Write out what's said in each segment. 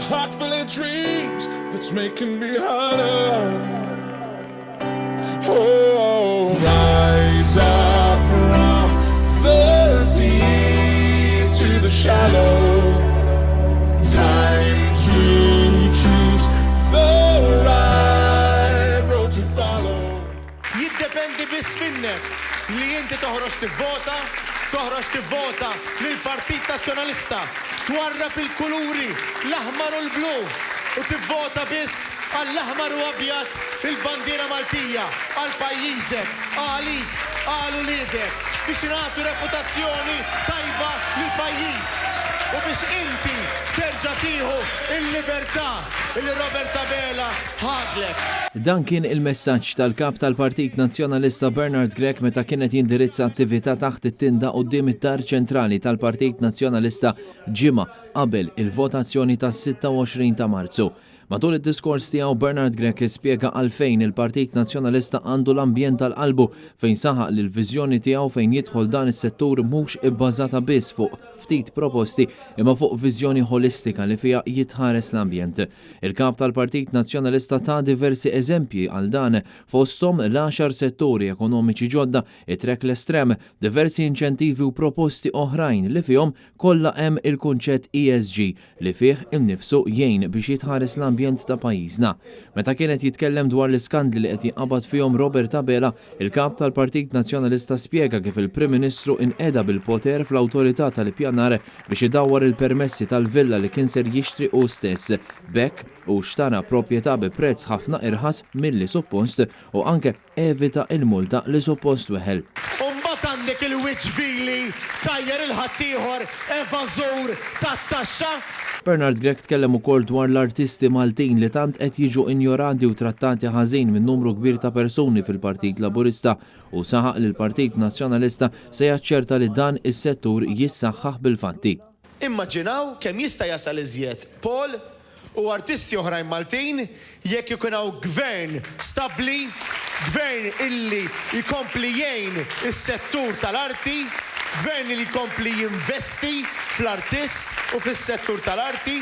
heart full of dreams that's making me hollow. Oh, rise up from the deep to the shallow. Time to choose the right road to follow. Jiddependi biss minnek li inti toħroġ tivvota lill-Partit Nazzjonalista, twarrab il-kuluri l-aħmar u l-blu u tivvota biss għall-aħmar u abjad il-bandiera Maltija, għal-pajjiżek, għalik, għal-ulidek, biex nagħtu reputazzjoni tajba lill-pajjiż u biex inti terġa' tieħu il-libertà li Robert Tabela ħadlek. Dan kien il-messaġġ tal-kap tal-Partit Nazzjonalista Bernard Grech meta kienet jindirizza attività taħt it-tinda quddiem id-Dar ċentrali tal-Partit Nazzjonalista ġimgħa qabel il-votazzjoni tas-26 ta' Marzu. Matul id-diskors tiegħu Bernard Grech ispjega għalfejn il-Partit Nazzjonalista għandu l-ambjent tal-qalbu fejn saħaq li l-viżjoni tiegħu fejn jidħol dan is-settur mhux ibbażata biss fuq ftit proposti imma fuq viżjoni holistika li fiha jitħares l-ambjent. Il-kap tal-Partit Nazzjonalista ta' diversi eżempji għal dan fosthom l-10 setturi ekonomiċi ġodda, it-trek l-estrem, diversi inċentivi u proposti oħrajn li fihom kollha hemm il-kunċett ESG li fih innifsu jgħin biex jitħares l-ambjent ta' pajjiżna. Meta kienet jitkellem dwar l-iskandli li qed jinqabad fihom Robert Tabela, il-kap tal-Partit Nazzjonalista spjega kif il-Prim Ministru inqeda bil-poter fl-awtorità tal-ippjanar biex idawwar il-permessi tal-villa li kien ser jixtri hu stess. Bekk u xtara proprjetà bi prezz ħafna irħas milli suppost u anke evita il-multa li suppost weħel. Umbat għandek il-wiċvili tajjer il-ħaddieħor evażur tat-taxxa. Bernard Grech tkellem ukoll dwar l-artisti Maltin li tant qed jiġu injorati u trattati ħażin minn numru kbir ta' persuni fil-Partit Laburista u saħaq li l-Partit Nazzjonalista se jaċċerta li dan is-settur jissaħħaħ bil-fatti. Immaġinaw kemm jista' jasal iżjed Paul u artisti oħrajn Maltin jekk ikun hawn gvern stabbli, gvern illi jkompli jgħin is-settur tal-arti, gvern li jkompli jinvesti fl-artist u fis-settur tal-arti,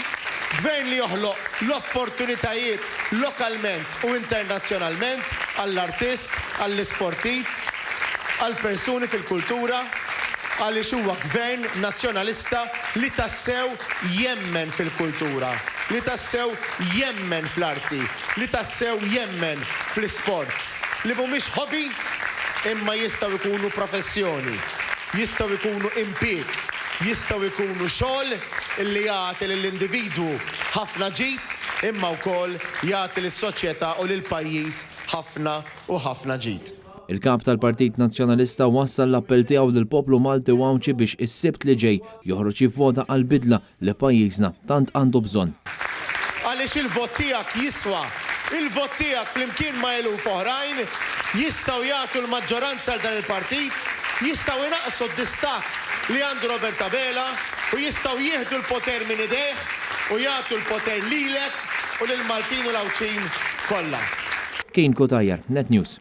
gvern li joħloq l-opportunitajiet lokalment u internazzjonalment għall-artist, għall-isportiv, għall-persuni fil-kultura, għaliex huwa gvern nazzjonalista li tassew jemmen fil-kultura, li tassew jemmen fl-arti, li tassew jemmen fl-sports, li mhumiex hobby imma jistgħu jkunu professjoni, jistgħu jkunu impjieg, jistgħu jkunu xogħol illi jagħti lill-individwu ħafna ġid imma wkoll jagħti lis-soċjetà u lill-pajjiż ħafna u ħafna ġid. Il-kap tal-Partit Nazzjonalista wassal l-appell tiegħu lill-poplu Malti Wawċi biex is-sibt li ġej joħroġ jivvota għall-bidla li pajjiżna tant għandu bżonn. Għaliex il-vot tiegħek jiswa, il-vot tiegħek flimkien ma' eluf oħrajn jistgħu jagħtu l-maġġoranza għal dan il-partit, jistgħu inaqsu d-distak li għandu Robert Tabela u jistgħu jieħdu l-poter minn idejh u jagħtu l-poter lilek u lil Maltin u l-Awċin kollha. Kien Kutajjar, Net News.